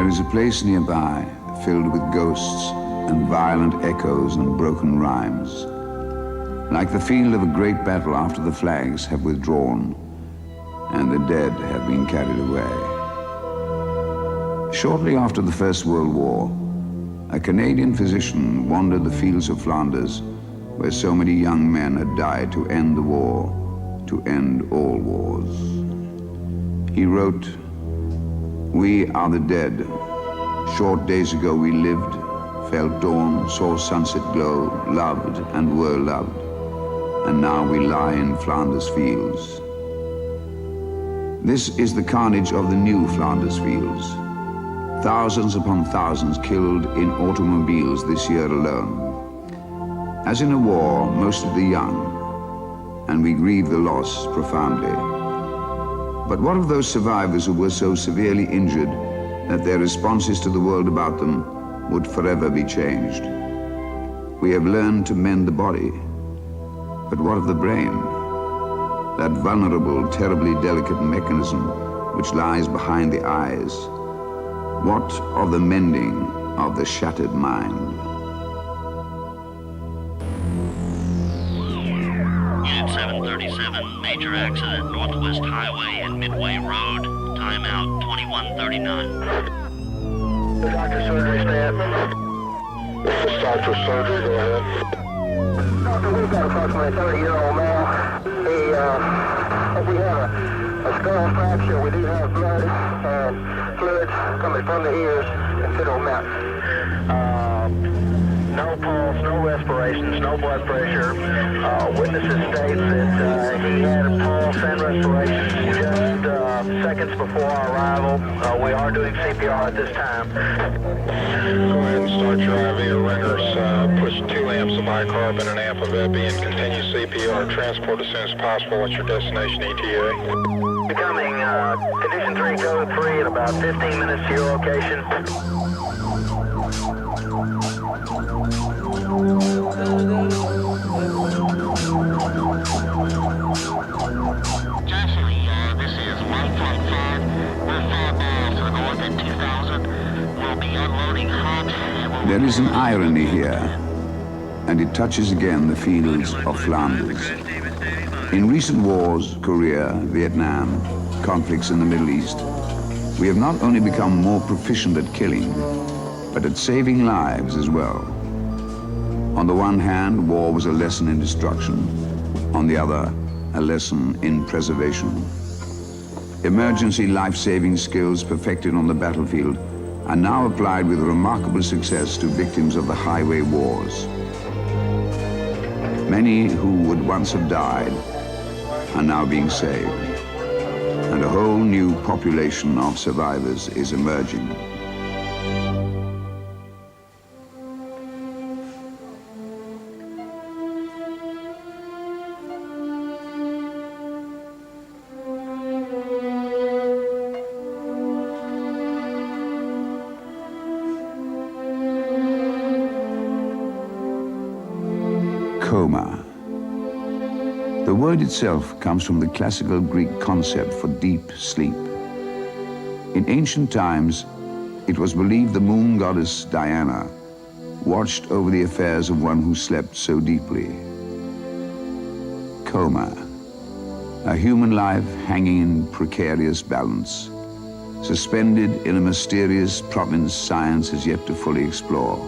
There is a place nearby filled with ghosts and violent echoes and broken rhymes, like the field of a great battle after the flags have withdrawn and the dead have been carried away. Shortly after the First World War, a Canadian physician wandered the fields of Flanders where so many young men had died to end the war, to end all wars. He wrote, "We are the dead. Short days ago we lived, felt dawn, saw sunset glow, loved and were loved, and now we lie in Flanders fields." This is the carnage of the new Flanders fields. Thousands upon thousands killed in automobiles this year alone. As in a war, most of the young, and we grieve the loss profoundly. But what of those survivors who were so severely injured that their responses to the world about them would forever be changed? We have learned to mend the body, but what of the brain? That vulnerable, terribly delicate mechanism which lies behind the eyes. What of the mending of the shattered mind? Unit 737, major accident, Northwest Highway and Midway Road, timeout 2139. Doctor surgery staff. This is Doctor surgery, go ahead. Doctor, we've got approximately a 30-year-old male. We have a skull fracture. We do have blood and fluids coming from the ears, considerable amount. No pulse, no respirations, no blood pressure. Witnesses state that he had a pulse and respiration just seconds before our arrival. We are doing CPR at this time. Go ahead and start your IV awareness. Push 2 amps of bicarbonate and amp of epi and continue CPR. Transport as soon as possible. What's your destination ETA? Becoming condition 3, code 3 in about 15 minutes to your location. Joshua, this is 145. We're 5 miles to the north at 2000. We'll be unloading hot. There is an irony here, and it touches again the fields of Flanders. In recent wars, Korea, Vietnam, conflicts in the Middle East, we have not only become more proficient at killing, but at saving lives as well. On the one hand, war was a lesson in destruction. On the other, a lesson in preservation. Emergency life-saving skills perfected on the battlefield are now applied with remarkable success to victims of the highway wars. Many who would once have died are now being saved, and a whole new population of survivors is emerging. Coma. The word itself comes from the classical Greek concept for deep sleep. In ancient times, it was believed the moon goddess Diana watched over the affairs of one who slept so deeply. Coma, a human life hanging in precarious balance, suspended in a mysterious province science has yet to fully explore.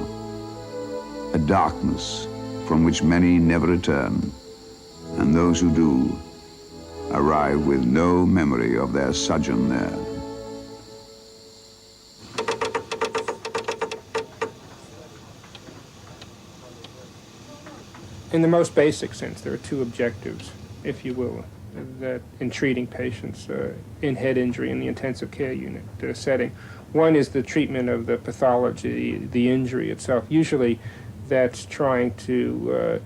A darkness from which many never return, and those who do arrive with no memory of their sojourn there. In the most basic sense, there are 2 objectives, if you will, that in treating patients in head injury in the intensive care unit setting. One is the treatment of the pathology, the injury itself. Usually that's trying to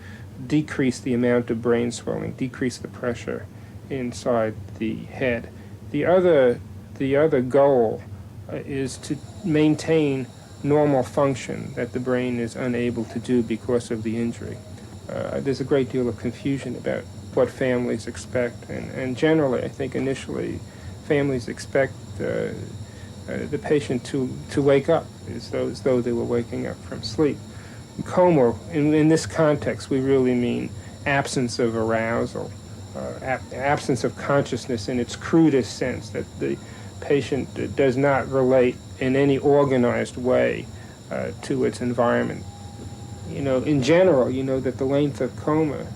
decrease the amount of brain swelling, decrease the pressure inside the head. The other goal is to maintain normal function that the brain is unable to do because of the injury. There's a great deal of confusion about what families expect, and generally, I think initially, families expect the patient to wake up as though they were waking up from sleep. Coma, in this context, we really mean absence of arousal, absence of consciousness in its crudest sense, that the patient does not relate in any organized way to its environment. In general, that the length of coma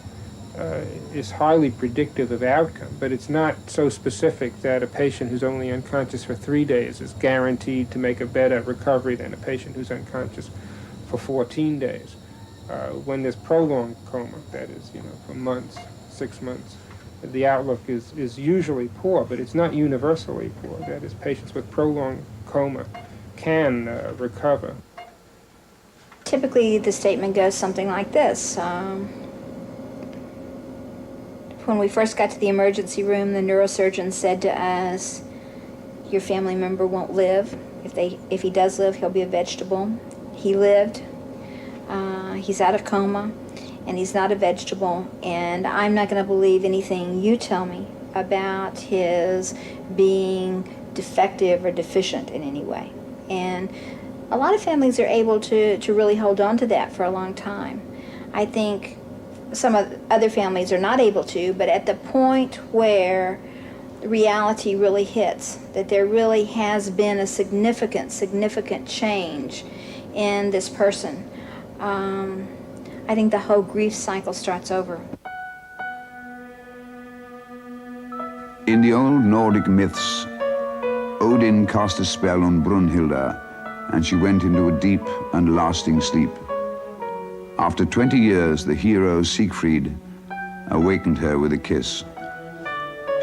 is highly predictive of outcome, but it's not so specific that a patient who's only unconscious for 3 days is guaranteed to make a better recovery than a patient who's unconscious for 14 days. When there's prolonged coma, that is, for months, 6 months, the outlook is usually poor, but it's not universally poor. That is, patients with prolonged coma can recover. Typically, the statement goes something like this. When we first got to the emergency room, the neurosurgeon said to us, "Your family member won't live. If he does live, he'll be a vegetable." He lived. He's out of coma, and he's not a vegetable, and I'm not going to believe anything you tell me about his being defective or deficient in any way. And a lot of families are able to really hold on to that for a long time. I think some of other families are not able to, but at the point where reality really hits, that there really has been a significant change in this person, I think the whole grief cycle starts over. In the old Nordic myths, Odin cast a spell on Brunhilda, and she went into a deep and lasting sleep. After 20 years, the hero Siegfried awakened her with a kiss.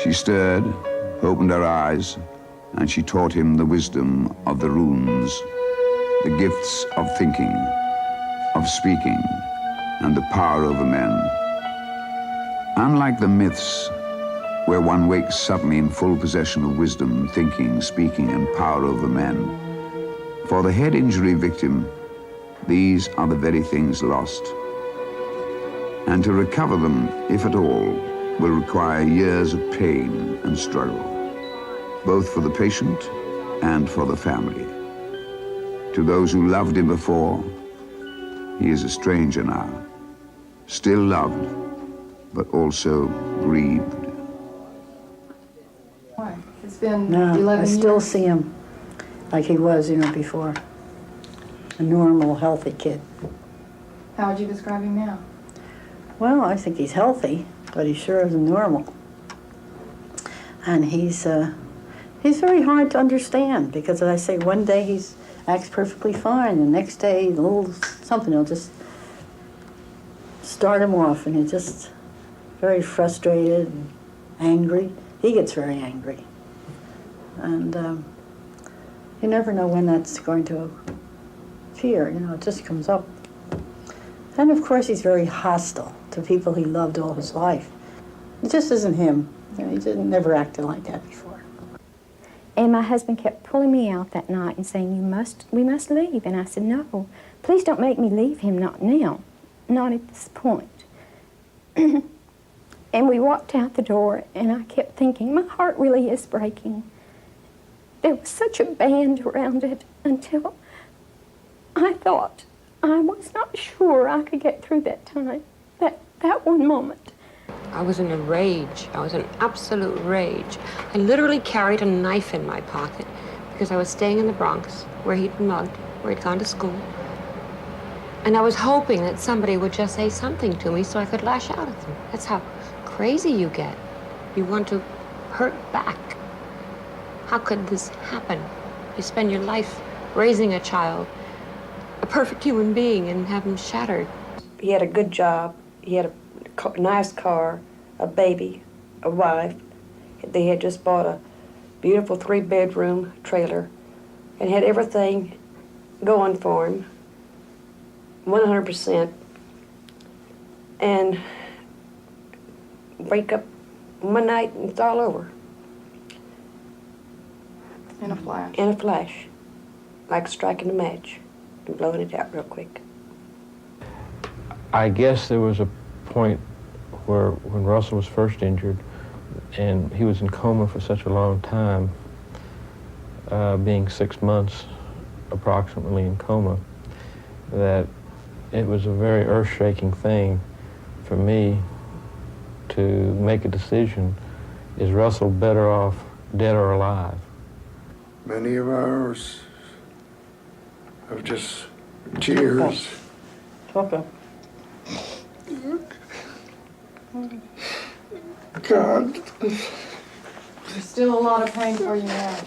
She stirred, opened her eyes, and she taught him the wisdom of the runes, the gifts of thinking, of speaking, and the power over men. Unlike the myths, where one wakes suddenly in full possession of wisdom, thinking, speaking, and power over men, for the head injury victim, these are the very things lost. And to recover them, if at all, will require years of pain and struggle, both for the patient and for the family. To those who loved him before, he is a stranger now, still loved, but also grieved. It's been No, 11 I years. still see him like he was, before. A normal, healthy kid. How would you describe him now? Well, I think he's healthy, but he sure isn't normal. And he's very hard to understand because, as I say, one day he acts perfectly fine, the next day a little something will just start him off, and he's just very frustrated and angry. He gets very angry. And you never know when that's going to appear, it just comes up. And of course he's very hostile to people he loved all his life. It just isn't him. He never acted like that before. And my husband kept pulling me out that night and saying, we must leave. And I said, no, please don't make me leave him, not now, not at this point. And we walked out the door, and I kept thinking, my heart really is breaking. There was such a band around it until I thought I was not sure I could get through that time, that one moment. I was in a rage. I was in absolute rage. I literally carried a knife in my pocket because I was staying in the Bronx, where he'd been mugged, where he'd gone to school. And I was hoping that somebody would just say something to me so I could lash out at them. That's how crazy you get. You want to hurt back. How could this happen? You spend your life raising a child, a perfect human being, and have him shattered. He had a good job. He had a nice car, a baby, a wife. They had just bought a beautiful 3-bedroom trailer and had everything going for him, 100%. And wake up one night and it's all over. In a flash. In a flash, like striking a match and blowing it out real quick. I guess there was a point where when Russell was first injured and he was in coma for such a long time, being 6 months approximately in coma, that it was a very earth-shaking thing for me to make a decision. Is Russell better off dead or alive? Many of ours of just tears. Okay. God, There's still a lot of pain for you now.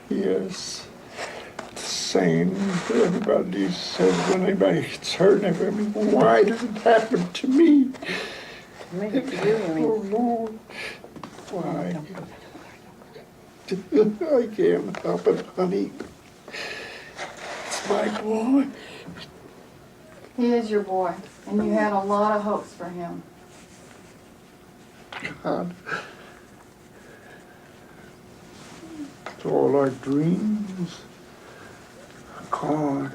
yes. Same. Everybody says when anybody gets hurt, everybody, why does it happen to me? Maybe to you, I mean. Oh, Lord, why? I can't help it, honey. It's my boy. He is your boy, and you had a lot of hopes for him. God. It's all our dreams. God.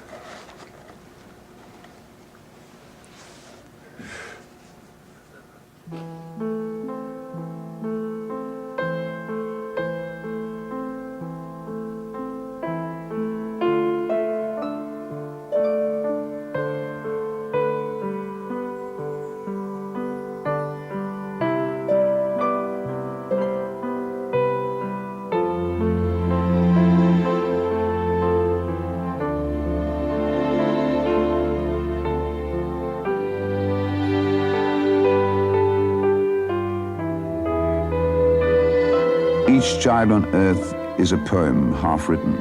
Each child on earth is a poem half written,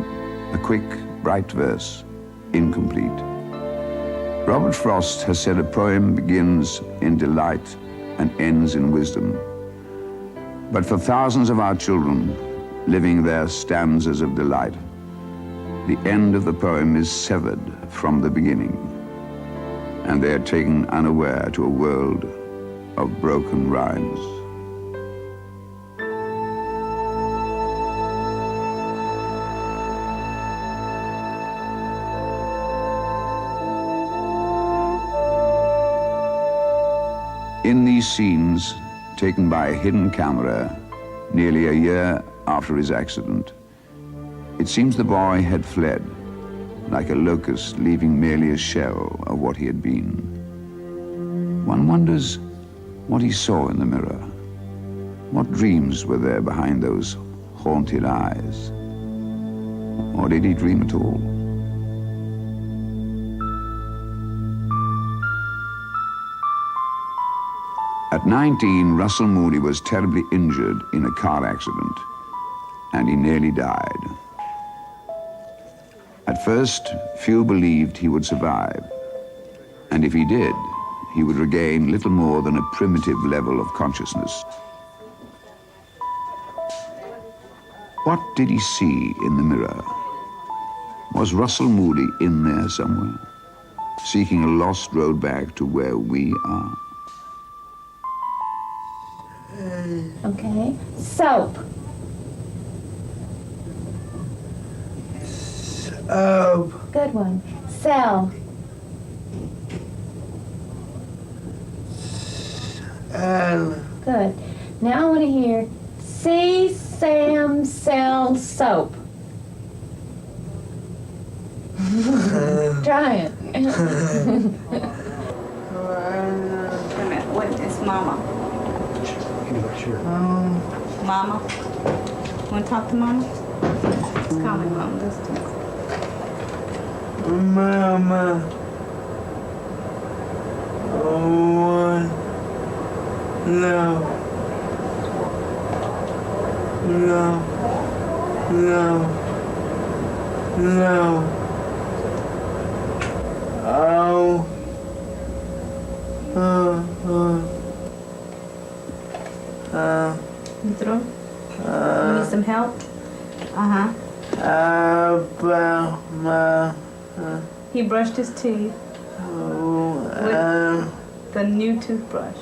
a quick, bright verse, incomplete. Robert Frost has said a poem begins in delight and ends in wisdom. But for thousands of our children living their stanzas of delight, the end of the poem is severed from the beginning, and they are taken unaware to a world of broken rhymes. In these scenes, taken by a hidden camera nearly a year after his accident, it seems the boy had fled, like a locust leaving merely a shell of what he had been. One wonders what he saw in the mirror. What dreams were there behind those haunted eyes? Or did he dream at all? At 19, Russell Moody was terribly injured in a car accident, and he nearly died. At first, few believed he would survive, and if he did, he would regain little more than a primitive level of consciousness. What did he see in the mirror? Was Russell Moody in there somewhere, seeking a lost road back to where we are? Okay. Soap. Good one. Cell. Good. Now I want to hear see Sam sell soap. Try it. Wait a minute. What is Mama? Mama? Want to talk to Mama? Let's call me Mama. Let's do it. Mama. Oh, no. No. No. No. Oh. You through? You need some help? He brushed his teeth with the new toothbrush.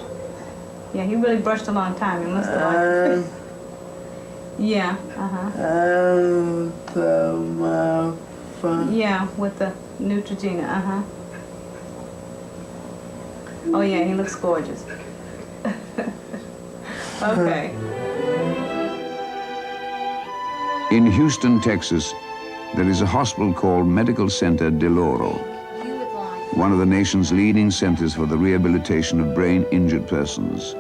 Yeah, he really brushed a long time. He must have liked it. Yeah, yeah, with the Neutrogena, Oh yeah, he looks gorgeous. Okay. In Houston, Texas, There is a hospital called Medical Center del Oro, one of the nation's leading centers for the rehabilitation of brain-injured persons.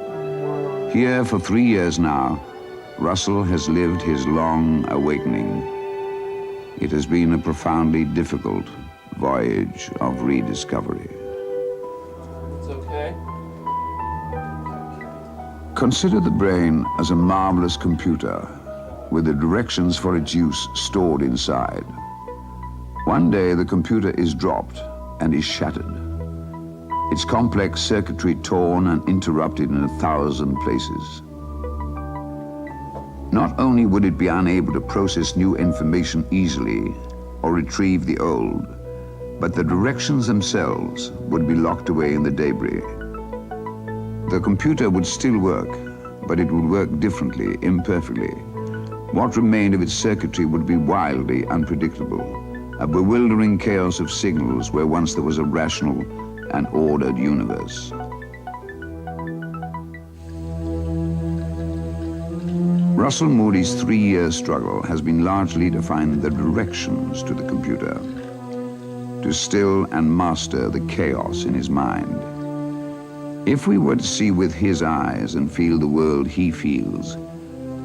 Here for 3 years now, Russell has lived his long awakening. It has been a profoundly difficult voyage of rediscovery. It's okay. Consider the brain as a marvelous computer with the directions for its use stored inside. One day the computer is dropped and is shattered. Its complex circuitry torn and interrupted in 1,000 places. Not only would it be unable to process new information easily or retrieve the old, but the directions themselves would be locked away in the debris. The computer would still work, but it would work differently, imperfectly. What remained of its circuitry would be wildly unpredictable, a bewildering chaos of signals where once there was a rational and ordered universe. Russell Moody's 3-year struggle has been largely to find the directions to the computer, to still and master the chaos in his mind. If we were to see with his eyes and feel the world he feels,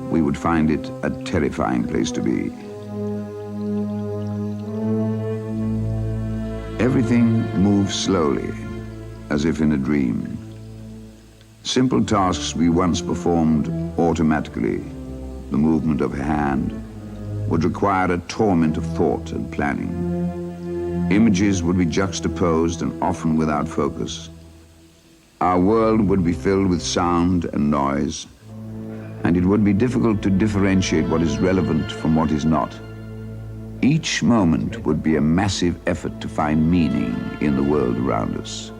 we would find it a terrifying place to be. Everything moves slowly, as if in a dream. Simple tasks we once performed automatically, the movement of a hand, would require a torment of thought and planning. Images would be juxtaposed and often without focus. Our world would be filled with sound and noise, and it would be difficult to differentiate what is relevant from what is not. Each moment would be a massive effort to find meaning in the world around us.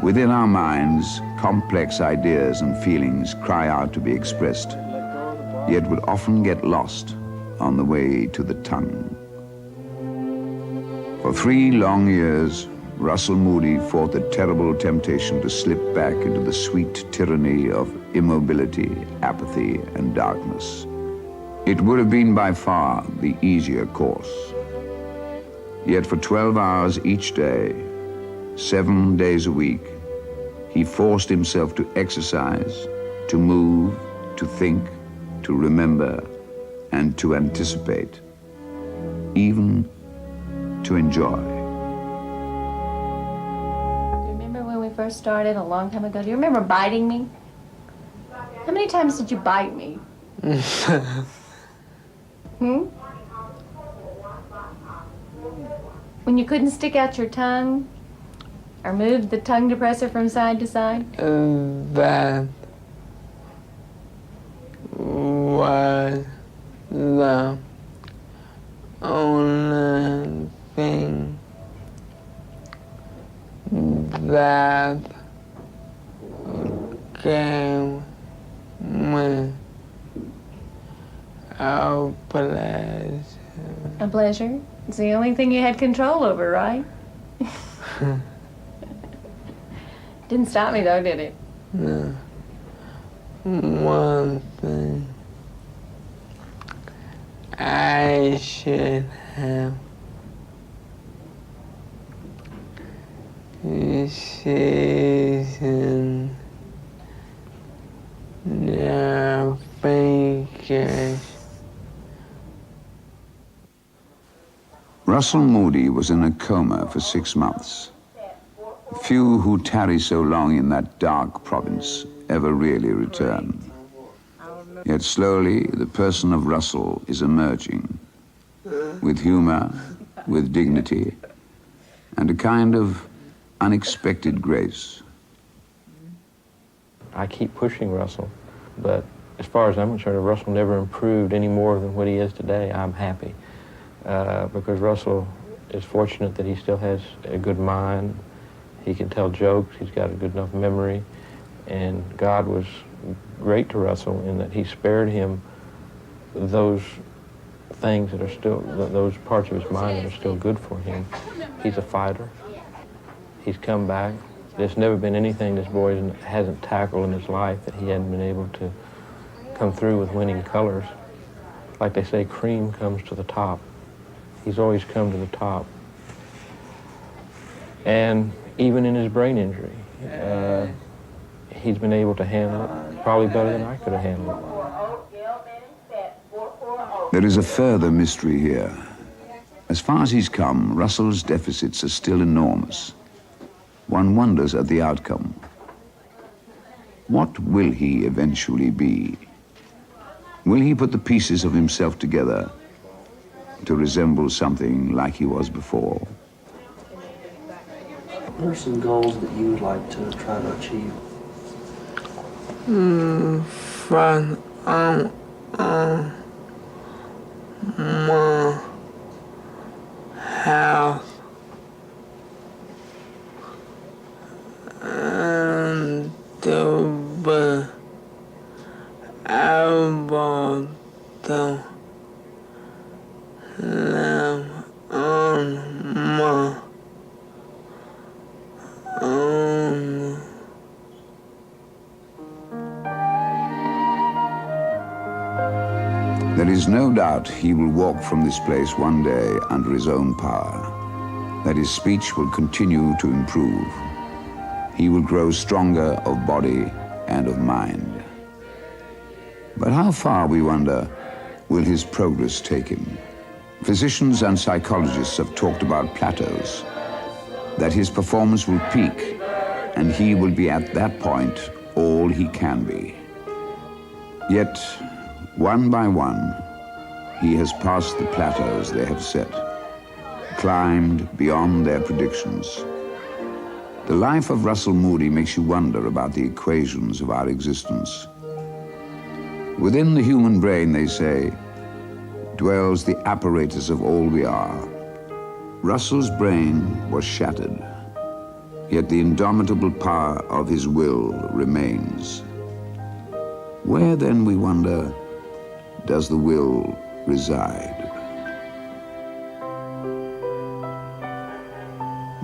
Within our minds, complex ideas and feelings cry out to be expressed, yet would often get lost on the way to the tongue. For 3 long years, Russell Moody fought the terrible temptation to slip back into the sweet tyranny of immobility, apathy, and darkness. It would have been by far the easier course. Yet for 12 hours each day, 7 days a week, he forced himself to exercise, to move, to think, to remember, and to anticipate, even to enjoy. First started a long time ago. Do you remember biting me? How many times did you bite me? When you couldn't stick out your tongue or move the tongue depressor from side to side? That was the only thing that gave me a pleasure. A pleasure? It's the only thing you had control over, right? Didn't stop me though, did it? No. One thing I should have season their fingers. Russell Moody was in a coma for 6 months. Few who tarry so long in that dark province ever really return. Yet slowly, the person of Russell is emerging, with humor, with dignity, and a kind of unexpected grace. I keep pushing Russell, but as far as I'm concerned, if Russell never improved any more than what he is today, I'm happy. Because Russell is fortunate that he still has a good mind. He can tell jokes, he's got a good enough memory, and God was great to Russell in that he spared him those things that are still, those parts of his mind that are still good for him. He's a fighter. He's come back. There's never been anything this boy hasn't tackled in his life that he hadn't been able to come through with winning colors. Like they say, cream comes to the top. He's always come to the top. And even in his brain injury, he's been able to handle it probably better than I could have handled it. There is a further mystery here. As far as he's come, Russell's deficits are still enormous. One wonders at the outcome. What will he eventually be? Will he put the pieces of himself together to resemble something like he was before? What are some goals that you would like to try to achieve? Find my house and the able to live on my own. There is no doubt he will walk from this place one day under his own power, that his speech will continue to improve. He will grow stronger of body and of mind. But how far, we wonder, will his progress take him? Physicians and psychologists have talked about plateaus, that his performance will peak, and he will be at that point all he can be. Yet, one by one, he has passed the plateaus they have set, climbed beyond their predictions. The life of Russell Moody makes you wonder about the equations of our existence. Within the human brain, they say, dwells the apparatus of all we are. Russell's brain was shattered, yet the indomitable power of his will remains. Where then, we wonder, does the will reside?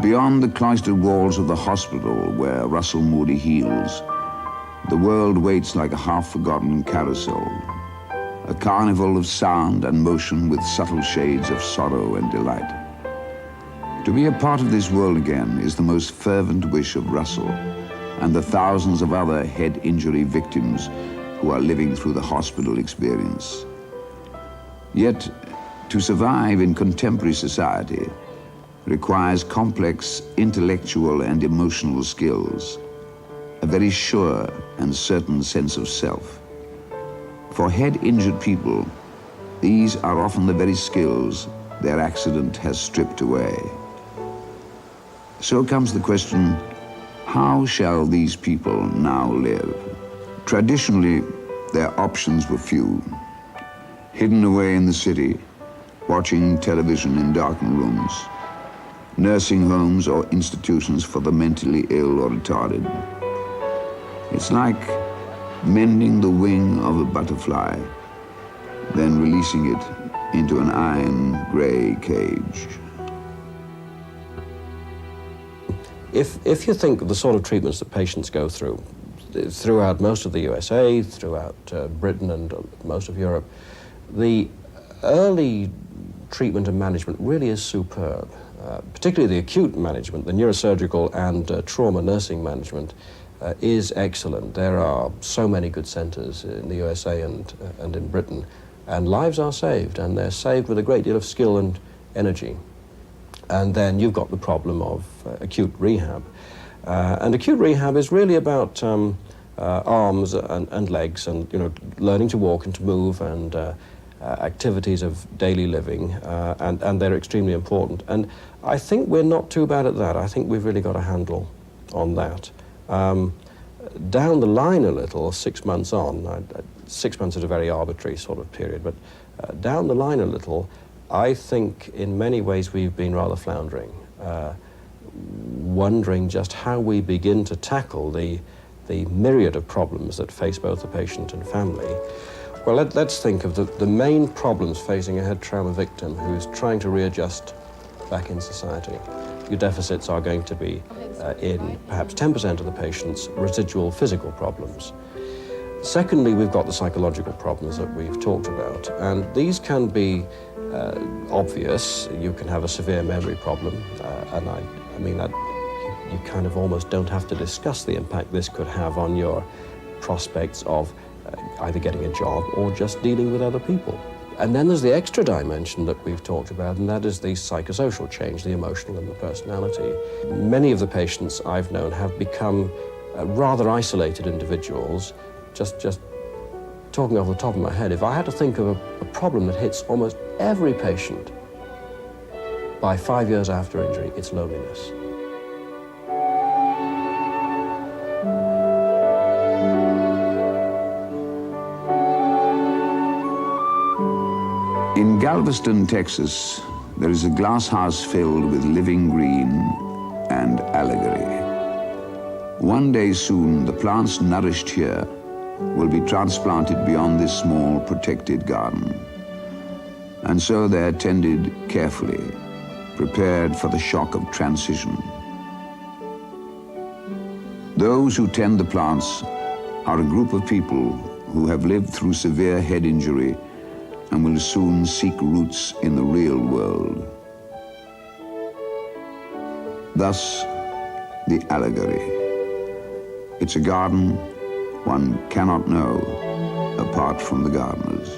Beyond the cloistered walls of the hospital where Russell Moody heals, the world waits like a half-forgotten carousel, a carnival of sound and motion with subtle shades of sorrow and delight. To be a part of this world again is the most fervent wish of Russell and the thousands of other head injury victims who are living through the hospital experience. Yet, to survive in contemporary society requires complex intellectual and emotional skills, a very sure and certain sense of self. For head-injured people, these are often the very skills their accident has stripped away. So comes the question, how shall these people now live? Traditionally, their options were few. Hidden away in the city, watching television in darkened rooms, nursing homes or institutions for the mentally ill or retarded. It's like mending the wing of a butterfly, then releasing it into an iron gray cage. If you think of the sort of treatments that patients go through, throughout most of the USA, throughout Britain and most of Europe, the early treatment and management really is superb. Particularly the acute management, the neurosurgical and trauma nursing management is excellent. There are so many good centres in the USA and in Britain, and lives are saved, and they're saved with a great deal of skill and energy. And then you've got the problem of acute rehab. And acute rehab is really about arms and legs and, you know, learning to walk and to move and activities of daily living, and they're extremely important. And I think we're not too bad at that. I think we've really got a handle on that. Down the line a little, 6 months on, 6 months is a very arbitrary sort of period, but down the line a little, I think in many ways we've been rather floundering, wondering just how we begin to tackle the myriad of problems that face both the patient and family. Well, let's think of the main problems facing a head trauma victim who's trying to readjust back in society. Your deficits are going to be in perhaps 10% of the patient's residual physical problems. Secondly, we've got the psychological problems that we've talked about, and these can be obvious. You can have a severe memory problem, and I mean, you kind of almost don't have to discuss the impact this could have on your prospects of either getting a job or just dealing with other people. And then there's the extra dimension that we've talked about, and that is the psychosocial change, the emotional and the personality. Many of the patients I've known have become rather isolated individuals. Just talking off the top of my head, if I had to think of a problem that hits almost every patient by 5 years after injury, it's loneliness. In Galveston, Texas, there is a glass house filled with living green and allegory. One day soon, the plants nourished here will be transplanted beyond this small protected garden. And so they're tended carefully, prepared for the shock of transition. Those who tend the plants are a group of people who have lived through severe head injury and will soon seek roots in the real world. Thus, the allegory. It's a garden one cannot know apart from the gardeners.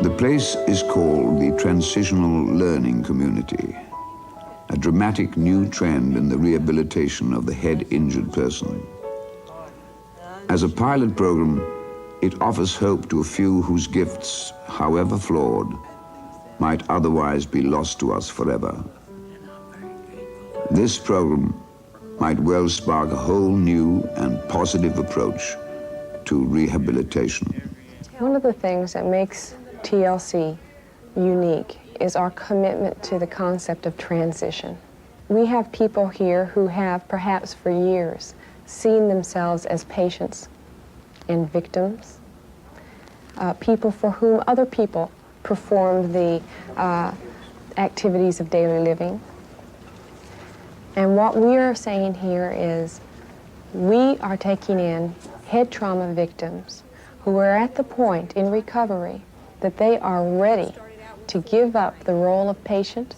The place is called the Transitional Learning Community, a dramatic new trend in the rehabilitation of the head-injured person. As a pilot program, it offers hope to a few whose gifts, however flawed, might otherwise be lost to us forever. This program might well spark a whole new and positive approach to rehabilitation. One of the things that makes TLC unique is our commitment to the concept of transition. We have people here who have, perhaps for years, seen themselves as patients and victims, people for whom other people perform the activities of daily living. And what we are saying here is we are taking in head trauma victims who are at the point in recovery that they are ready to give up the role of patient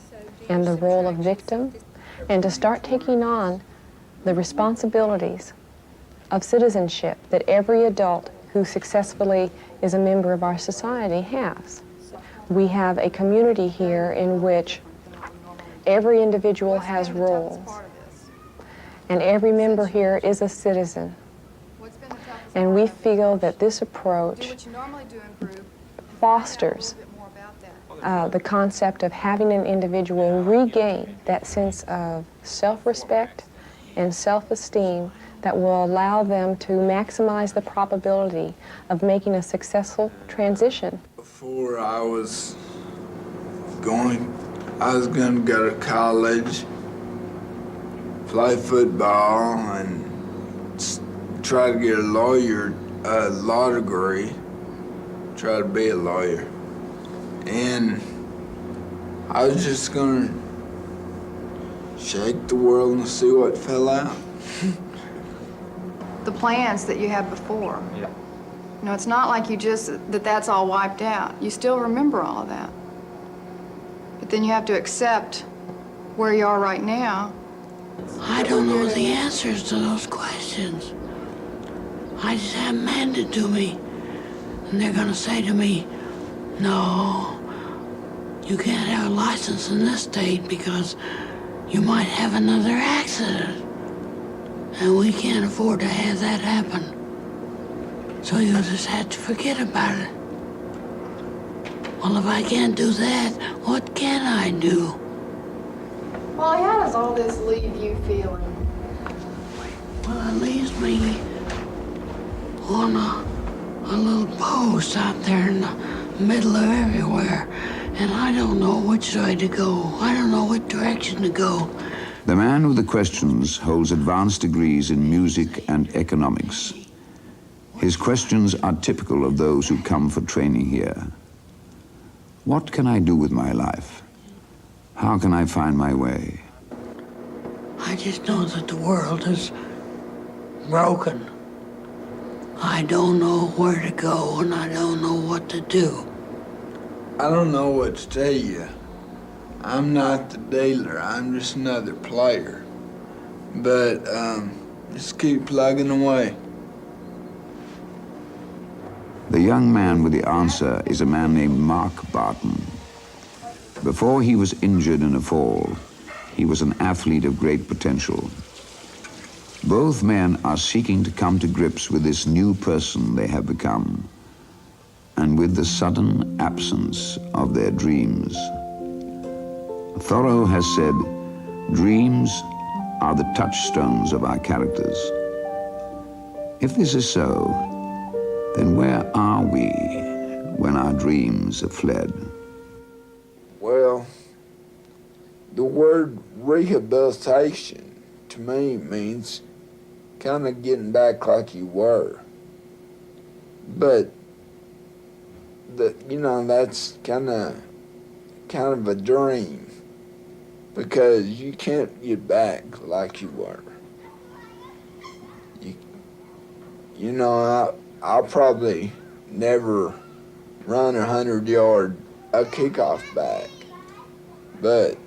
and the role of victim and to start taking on the responsibilities of citizenship that every adult who successfully is a member of our society has. We have a community here in which every individual has roles, and every member here is a citizen. And we feel that this approach fosters the concept of having an individual regain that sense of self-respect and self-esteem that will allow them to maximize the probability of making a successful transition. Before I was going to go to college, play football, and try to get a law degree, try to be a lawyer. And I was just gonna shake the world and see what fell out. The plans that you had before. Yeah. You know, it's not like you just, that's all wiped out. You still remember all of that. But then you have to accept where you are right now. I don't know the answers to those questions. I just have them handed to me. And they're gonna say to me, no, you can't have a license in this state because you might have another accident. And we can't afford to have that happen. So you just have to forget about it. Well, if I can't do that, what can I do? Molly, how does all this leave you feeling? Well, it leaves me on a little post out there in the middle of everywhere. And I don't know which way to go. I don't know what direction to go. The man with the questions holds advanced degrees in music and economics. His questions are typical of those who come for training here. What can I do with my life? How can I find my way? I just know that the world is broken. I don't know where to go and I don't know what to do. I don't know what to tell you. I'm not the dealer, I'm just another player. But just keep plugging away. The young man with the answer is a man named Mark Barton. Before he was injured in a fall, he was an athlete of great potential. Both men are seeking to come to grips with this new person they have become, and with the sudden absence of their dreams. Thoreau has said, dreams are the touchstones of our characters. If this is so, then where are we when our dreams have fled? Well, the word rehabilitation to me means kind of getting back like you were. But that's kind of a dream, because you can't get back like you were. I'll probably never run 100-yard a kickoff back, but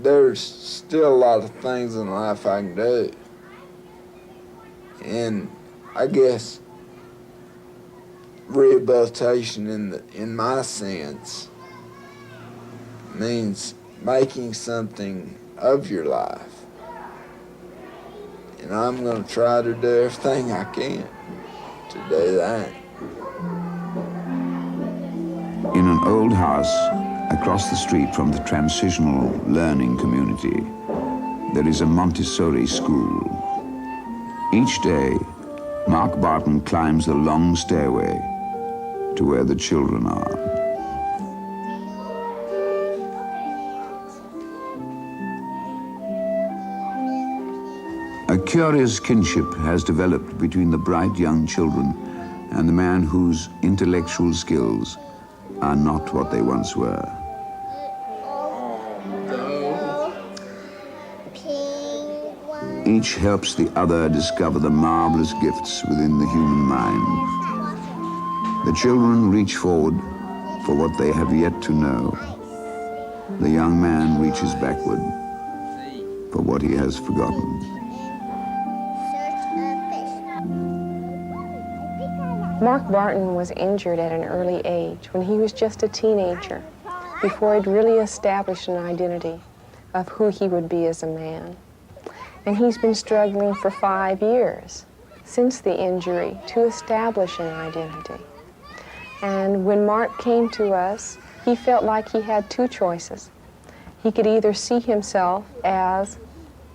there's still a lot of things in life I can do. And I guess rehabilitation in my sense means making something of your life. And I'm going to try to do everything I can to do that. In an old house across the street from the transitional learning community, there is a Montessori school. Each day, Mark Barton climbs the long stairway to where the children are. A curious kinship has developed between the bright young children and the man whose intellectual skills are not what they once were. Each helps the other discover the marvelous gifts within the human mind. The children reach forward for what they have yet to know. The young man reaches backward for what he has forgotten. Mark Barton was injured at an early age when he was just a teenager, before he'd really established an identity of who he would be as a man. And he's been struggling for 5 years since the injury to establish an identity. And when Mark came to us, he felt like he had two choices. He could either see himself as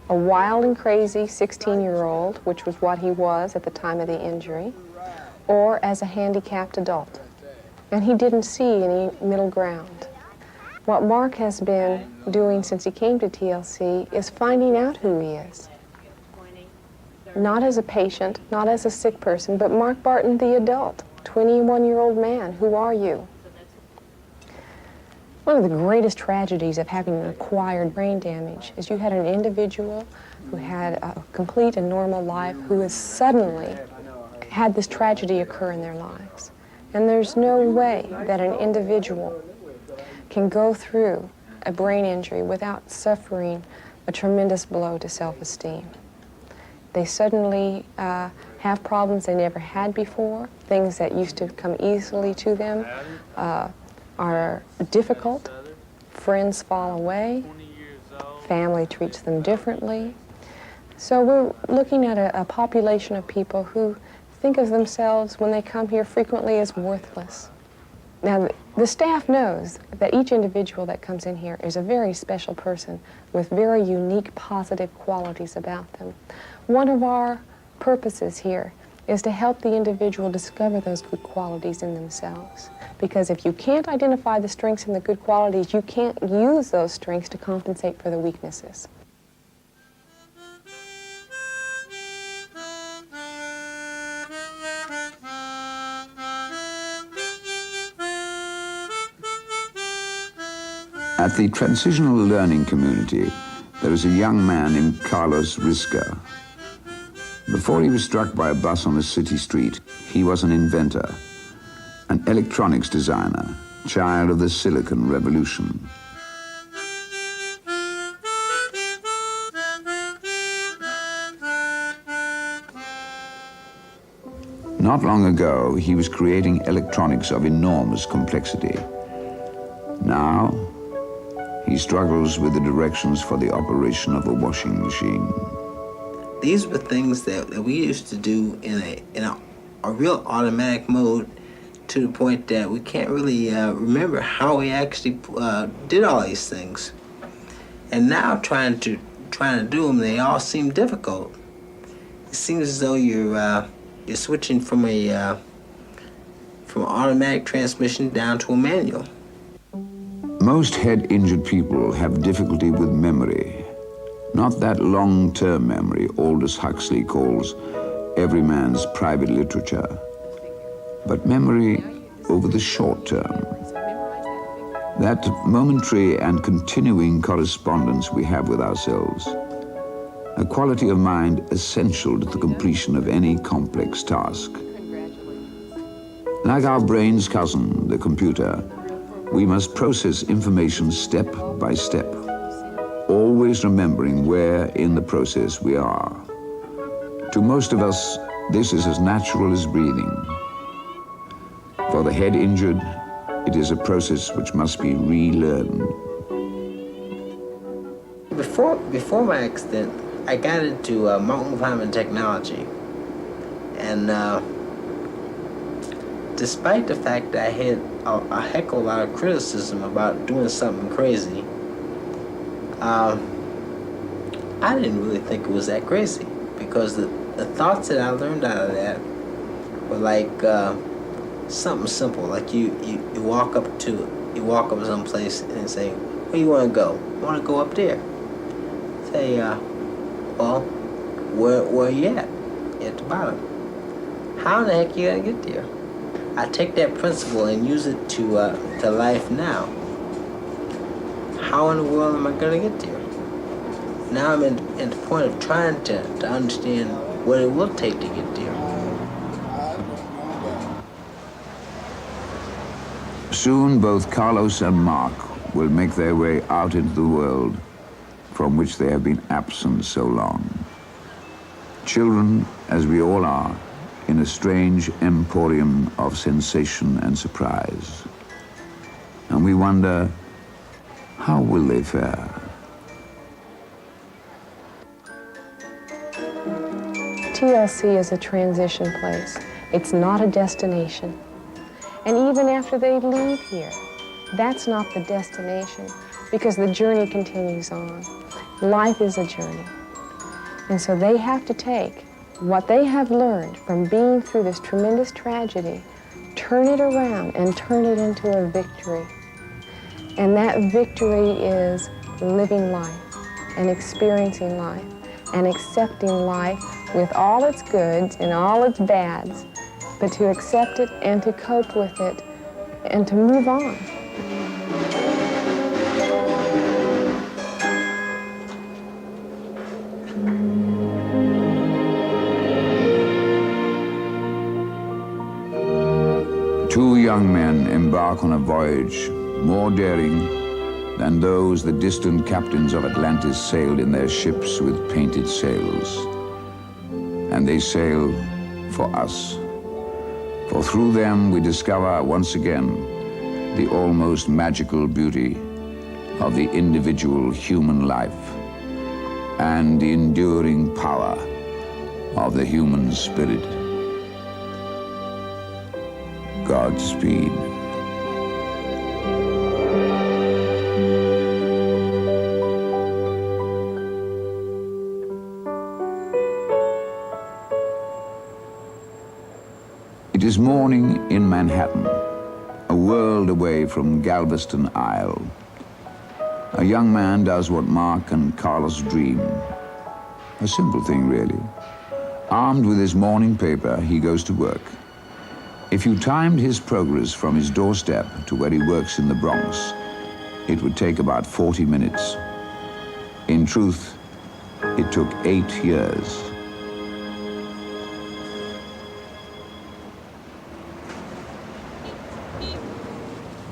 a wild and crazy 16-year-old, which was what he was at the time of the injury, or as a handicapped adult. And he didn't see any middle ground. What Mark has been doing since he came to TLC is finding out who he is. Not as a patient, not as a sick person, but Mark Barton, the adult, 21-year-old man. Who are you? One of the greatest tragedies of having an acquired brain damage is you had an individual who had a complete and normal life who has suddenly had this tragedy occur in their lives. And there's no way that an individual can go through a brain injury without suffering a tremendous blow to self-esteem. They suddenly have problems they never had before. Things that used to come easily to them are difficult. Friends fall away. Family treats them differently. So we're looking at a population of people who think of themselves when they come here frequently as worthless. Now, the staff knows that each individual that comes in here is a very special person with very unique positive qualities about them. One of our purposes here is to help the individual discover those good qualities in themselves. Because if you can't identify the strengths and the good qualities, you can't use those strengths to compensate for the weaknesses. At the transitional learning community, there is a young man named Carlos Risca. Before he was struck by a bus on a city street, he was an inventor, an electronics designer, child of the Silicon Revolution. Not long ago, he was creating electronics of enormous complexity. Now, he struggles with the directions for the operation of a washing machine. These were things that we used to do in a real automatic mode, to the point that we can't really remember how we actually did all these things. And now trying to do them, they all seem difficult. It seems as though you're switching from an automatic transmission down to a manual. Most head-injured people have difficulty with memory. Not that long-term memory Aldous Huxley calls every man's private literature, but memory over the short term. That momentary and continuing correspondence we have with ourselves, a quality of mind essential to the completion of any complex task. Like our brain's cousin, the computer, we must process information step by step, always remembering where in the process we are. To most of us, this is as natural as breathing. For the head injured, it is a process which must be relearned. Before my accident, I got into mountain climbing technology, and despite the fact that I had a heck of a lot of criticism about doing something crazy, I didn't really think it was that crazy, because the thoughts that I learned out of that were like something simple. Like you walk up to someplace and say, "Where you want to go?" "I want to go up there." Say, "Well, where are you at?" "At the bottom." "How in the heck you gonna get there?" I take that principle and use it to life now. How in the world am I gonna get there? Now I'm at the point of trying to understand what it will take to get there. Soon both Carlos and Mark will make their way out into the world from which they have been absent so long. Children, as we all are, in a strange emporium of sensation and surprise. And we wonder, how will they fare? TLC is a transition place. It's not a destination. And even after they leave here, that's not the destination, because the journey continues on. Life is a journey. And so they have to take what they have learned from being through this tremendous tragedy, turn it around and turn it into a victory. And that victory is living life and experiencing life and accepting life with all its goods and all its bads, but to accept it and to cope with it and to move on. Two young men embark on a voyage more daring than those the distant captains of Atlantis sailed in their ships with painted sails. And they sail for us. For through them we discover once again the almost magical beauty of the individual human life and the enduring power of the human spirit. Godspeed. It is morning in Manhattan, a world away from Galveston Isle. A young man does what Mark and Carlos dream. A simple thing, really. Armed with his morning paper, he goes to work. If you timed his progress from his doorstep to where he works in the Bronx, it would take about 40 minutes. In truth, it took 8 years.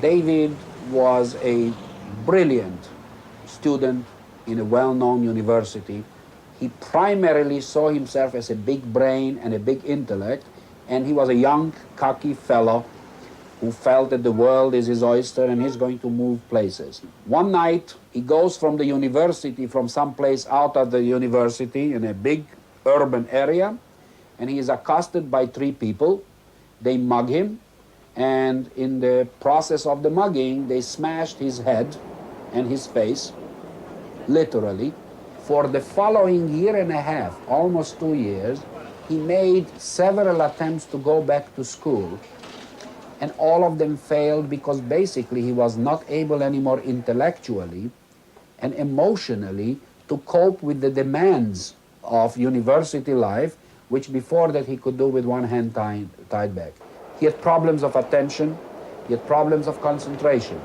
David was a brilliant student in a well-known university. He primarily saw himself as a big brain and a big intellect, and he was a young, cocky fellow who felt that the world is his oyster and he's going to move places. One night, he goes from the university, from someplace out of the university in a big urban area, and he is accosted by 3 people. They mug him, and in the process of the mugging, they smashed his head and his face, literally. For the following year and a half, almost 2 years, he made several attempts to go back to school, and all of them failed because basically he was not able anymore intellectually and emotionally to cope with the demands of university life, which before that he could do with one hand tied back. He had problems of attention, he had problems of concentration.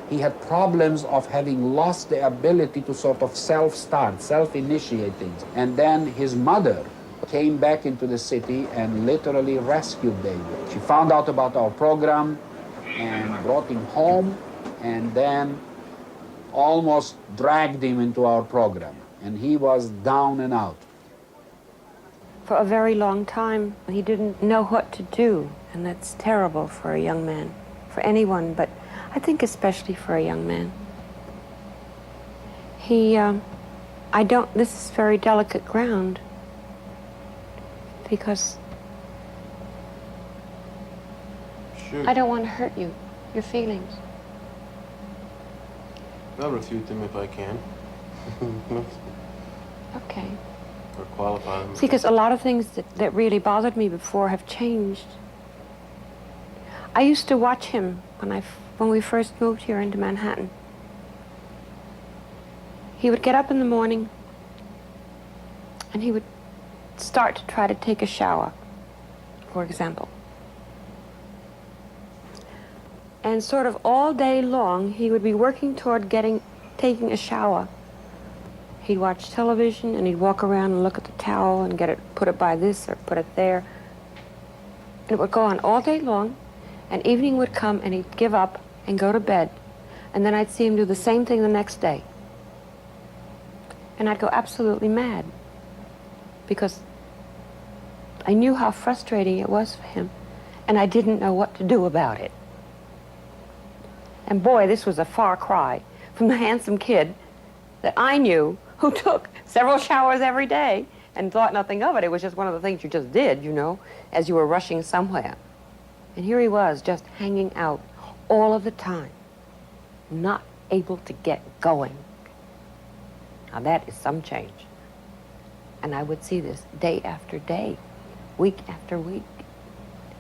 He had problems of having lost the ability to sort of self-start, self-initiate things. And then his mother came back into the city and literally rescued David. She found out about our program and brought him home, and then almost dragged him into our program. And he was down and out. For a very long time, he didn't know what to do, and that's terrible for a young man, for anyone, but I think especially for a young man. This is very delicate ground, because I don't want to hurt you, your feelings. I'll refute them if I can. Okay. Or qualify them. See, because a lot of things that really bothered me before have changed. I used to watch him when we first moved here into Manhattan. He would get up in the morning and he would start to try to take a shower, for example. And sort of all day long, he would be working toward taking a shower. He'd watch television and he'd walk around and look at the towel and put it by this or put it there. And it would go on all day long, and evening would come and he'd give up and go to bed. And then I'd see him do the same thing the next day. And I'd go absolutely mad, because I knew how frustrating it was for him, and I didn't know what to do about it. And boy, this was a far cry from the handsome kid that I knew, who took several showers every day and thought nothing of it. It was just one of the things you just did, you know, as you were rushing somewhere. And here he was, just hanging out all of the time, not able to get going. Now that is some change. And I would see this day after day, week after week.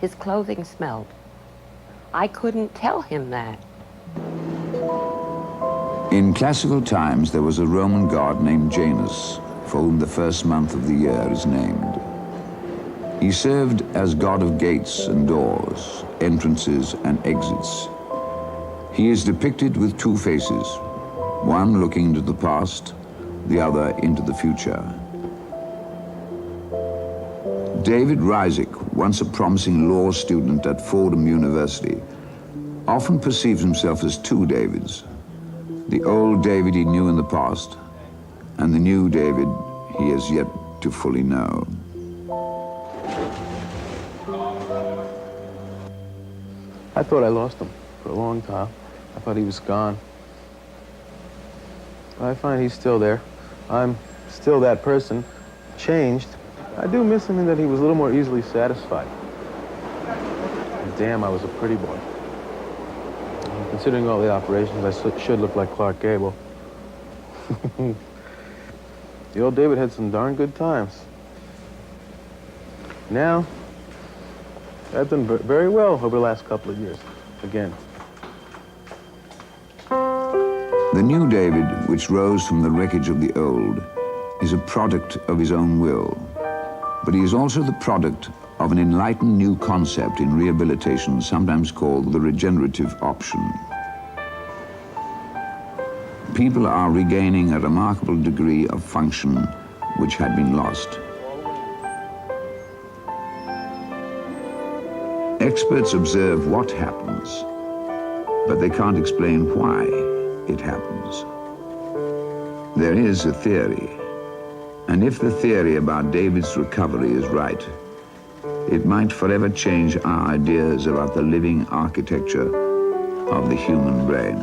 His clothing smelled. I couldn't tell him that. In classical times, there was a Roman god named Janus, for whom the first month of the year is named. He served as god of gates and doors, entrances and exits. He is depicted with 2 faces, one looking into the past, the other into the future. David Reisig, once a promising law student at Fordham University, often perceives himself as 2 Davids. The old David he knew in the past, and the new David he has yet to fully know. I thought I lost him for a long time. I thought he was gone. But I find he's still there. I'm still that person, changed. I do miss him in that he was a little more easily satisfied. And damn, I was a pretty boy. Considering all the operations, I should look like Clark Gable. The old David had some darn good times. Now, I've done very well over the last couple of years, again. The new David, which rose from the wreckage of the old, is a product of his own will. But he is also the product of an enlightened new concept in rehabilitation, sometimes called the regenerative option. People are regaining a remarkable degree of function which had been lost. Experts observe what happens but they can't explain why it happens. There is a theory, and if the theory about David's recovery is right, it might forever change our ideas about the living architecture of the human brain.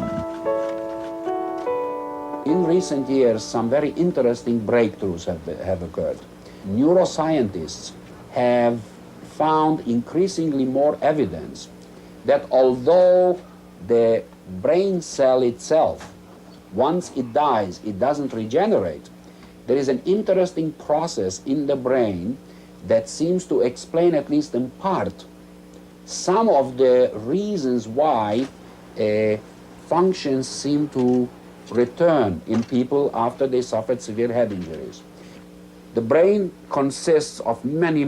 In recent years, some very interesting breakthroughs have occurred. Neuroscientists have found increasingly more evidence that although the brain cell itself, once it dies, it doesn't regenerate, there is an interesting process in the brain that seems to explain, at least in part, some of the reasons why functions seem to return in people after they suffered severe head injuries. The brain consists of many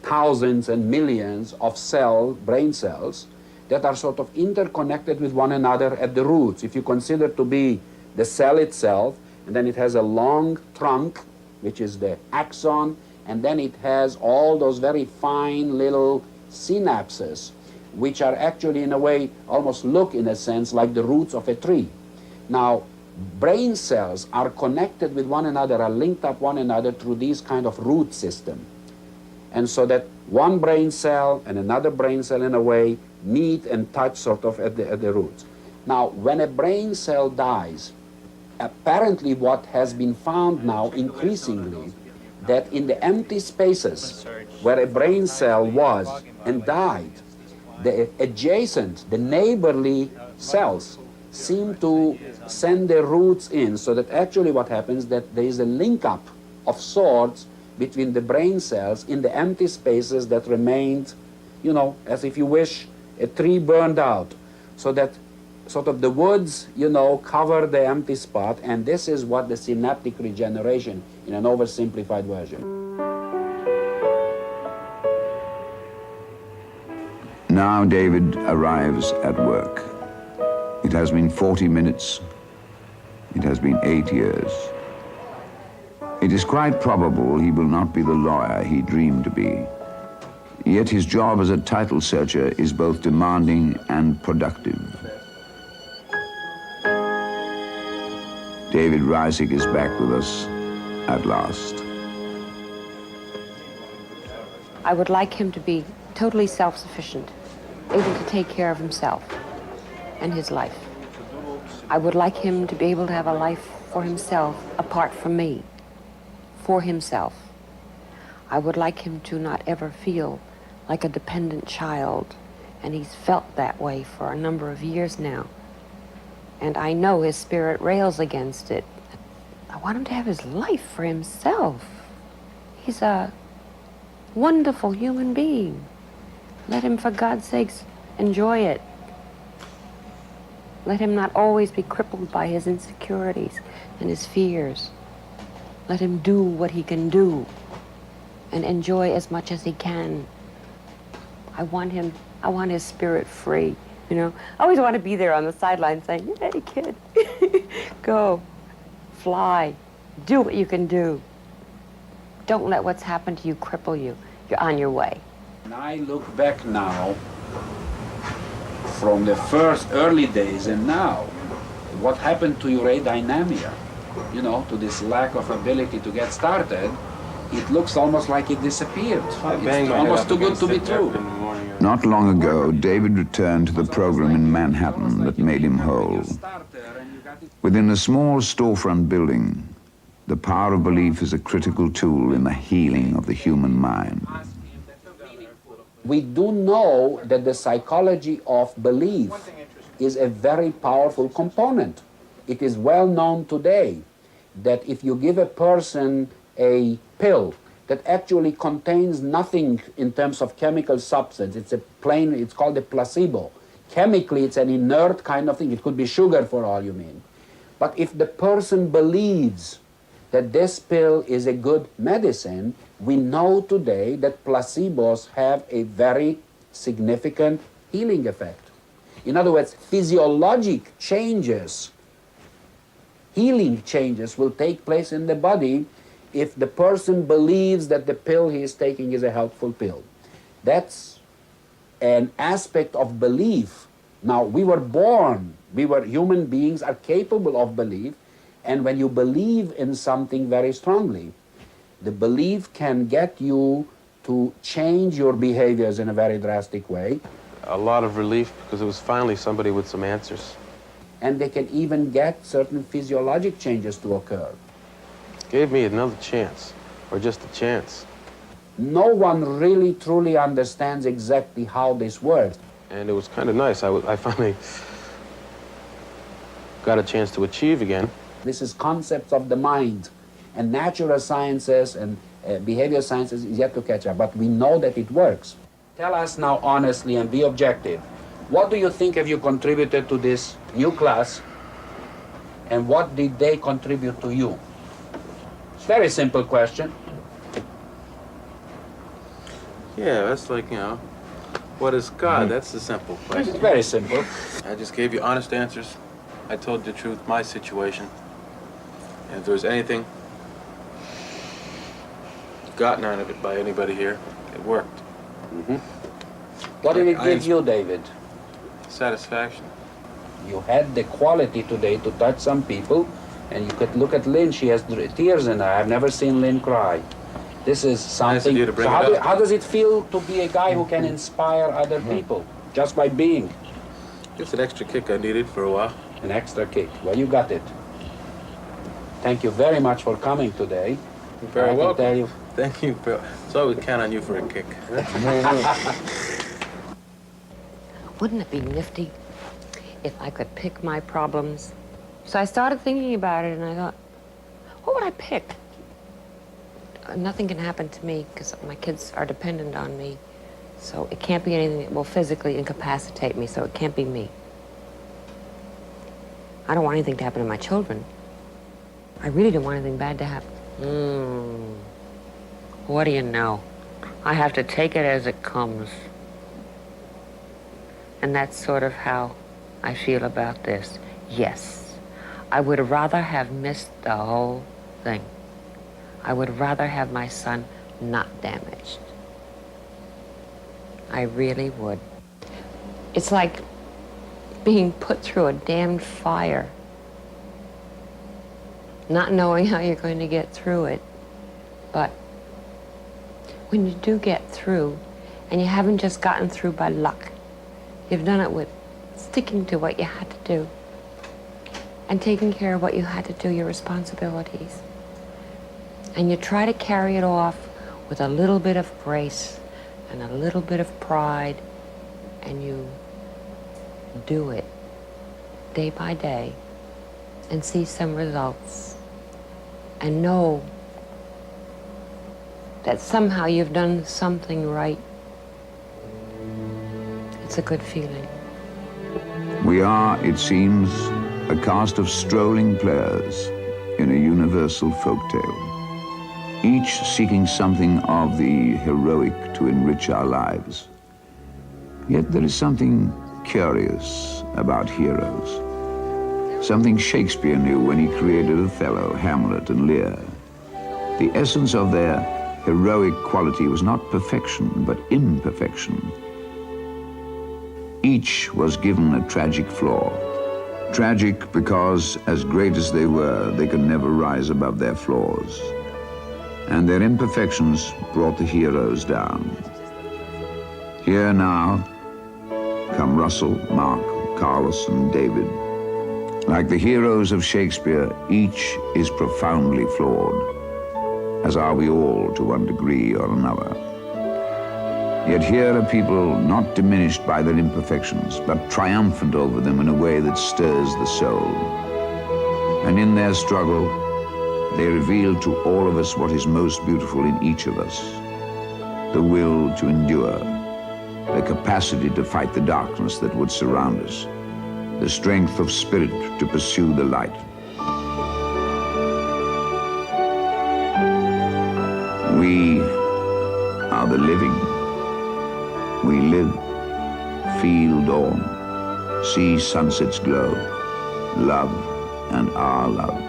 thousands and millions of brain cells that are sort of interconnected with one another at the roots. If you consider to be the cell itself, and then it has a long trunk, which is the axon, and then it has all those very fine little synapses, which are actually, in a way, almost look, in a sense, like the roots of a tree. Now, brain cells are connected with one another, are linked up one another through these kind of root system. And so that one brain cell and another brain cell, in a way, meet and touch sort of at the roots. Now, when a brain cell dies, apparently what has been found now increasingly, that in the empty spaces where a brain cell was and died, the adjacent, the neighborly cells seem to send their roots in, so that actually what happens that there is a link up of sorts between the brain cells in the empty spaces that remained, you know, as if you wish, a tree burned out, so that sort of the woods, you know, cover the empty spot, and this is what the synaptic regeneration in an oversimplified version. Now David arrives at work. It has been 40 minutes. It has been 8 years. It is quite probable he will not be the lawyer he dreamed to be. Yet his job as a title searcher is both demanding and productive. David Reisig is back with us at last. I would like him to be totally self-sufficient, able to take care of himself and his life. I would like him to be able to have a life for himself apart from me, for himself. I would like him to not ever feel like a dependent child, and he's felt that way for a number of years now. And I know his spirit rails against it. I want him to have his life for himself. He's a wonderful human being. Let him, for God's sakes, enjoy it. Let him not always be crippled by his insecurities and his fears. Let him do what he can do and enjoy as much as he can. I want his spirit free, you know. I always want to be there on the sideline saying, hey, kid, go, fly, do what you can do. Don't let what's happened to you cripple you. You're on your way. When I look back now, from the first early days and now, what happened to your aidynamia, you know, to this lack of ability to get started, it looks almost like it disappeared. It's almost too good to be true. Not long ago, David returned to the program in Manhattan that made him whole. Within a small storefront building, the power of belief is a critical tool in the healing of the human mind. We do know that the psychology of belief is a very powerful component. It is well known today that if you give a person a pill that actually contains nothing in terms of chemical substance, it's called a placebo. Chemically, it's an inert kind of thing. It could be sugar for all you mean. But if the person believes that this pill is a good medicine, we know today that placebos have a very significant healing effect. In other words, physiologic changes, healing changes will take place in the body if the person believes that the pill he is taking is a helpful pill. That's an aspect of belief Now, we were born, human beings are capable of belief, and when you believe in something very strongly, the belief can get you to change your behaviors in a very drastic way. A lot of relief because it was finally somebody with some answers. And they can even get certain physiologic changes to occur. Gave me another chance, or just a chance. No one really truly understands exactly how this works. And it was kind of nice. I finally got a chance to achieve again. This is concepts of the mind, and natural sciences and behavior sciences is yet to catch up, but we know that it works. Tell us now honestly and be objective. What do you think have you contributed to this new class, and what did they contribute to you? It's a very simple question. Yeah, that's like, you know, what is God? That's the simple question. It's very simple. I just gave you honest answers. I told the truth, my situation. And if there was anything gotten out of it by anybody here, it worked. Mm-hmm. What did it give you, David? Satisfaction. You had the quality today to touch some people, and you could look at Lynn. She has tears in her. I've never seen Lynn cry. This is something. Nice of you to bring so it up. how does it feel to be a guy who can inspire other people just by being? Just an extra kick I needed for a while. An extra kick. Well, you got it. Thank you very much for coming today. You're very welcome. Tell you. Thank you. So we count on you for a kick. Wouldn't it be nifty if I could pick my problems? So I started thinking about it, and I thought, what would I pick? Nothing can happen to me because my kids are dependent on me. So it can't be anything that will physically incapacitate me, so it can't be me. I don't want anything to happen to my children. I really don't want anything bad to happen. What do you know? I have to take it as it comes. And that's sort of how I feel about this. Yes, I would rather have missed the whole thing. I would rather have my son not damaged. I really would. It's like being put through a damned fire, not knowing how you're going to get through it. But when you do get through, and you haven't just gotten through by luck, you've done it with sticking to what you had to do and taking care of what you had to do, your responsibilities. And you try to carry it off with a little bit of grace and a little bit of pride, and you do it day by day and see some results and know that somehow you've done something right. It's a good feeling. We are, it seems, a cast of strolling players in a universal folktale, each seeking something of the heroic to enrich our lives. Yet there is something curious about heroes, something Shakespeare knew when he created Othello, Hamlet, and Lear. The essence of their heroic quality was not perfection, but imperfection. Each was given a tragic flaw. Tragic because, as great as they were, they could never rise above their flaws. And their imperfections brought the heroes down. Here now come Russell, Mark, Carlos, and David. Like the heroes of Shakespeare, each is profoundly flawed, as are we all to one degree or another. Yet here are people not diminished by their imperfections, but triumphant over them in a way that stirs the soul. And in their struggle, they reveal to all of us what is most beautiful in each of us: the will to endure, the capacity to fight the darkness that would surround us, the strength of spirit to pursue the light. We are the living. We live, feel dawn, see sunsets glow, love and are loved.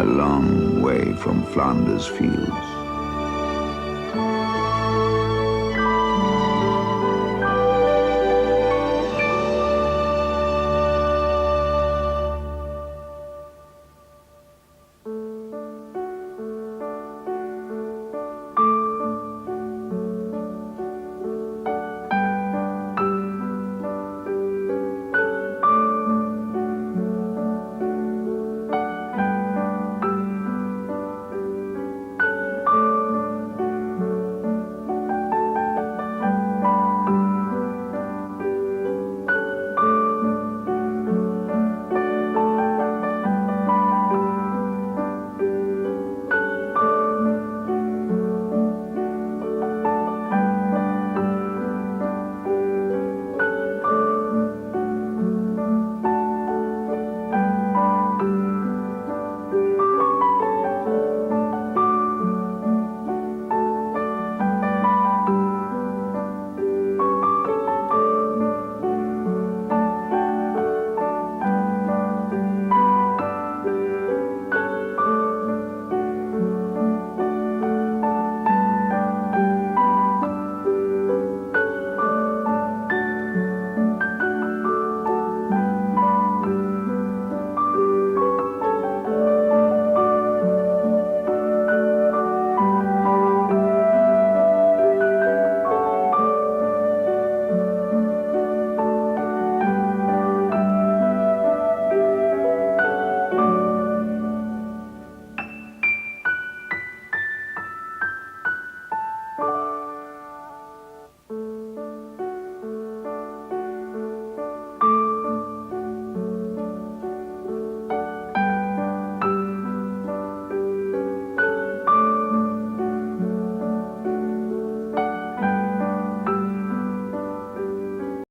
A long way from Flanders fields.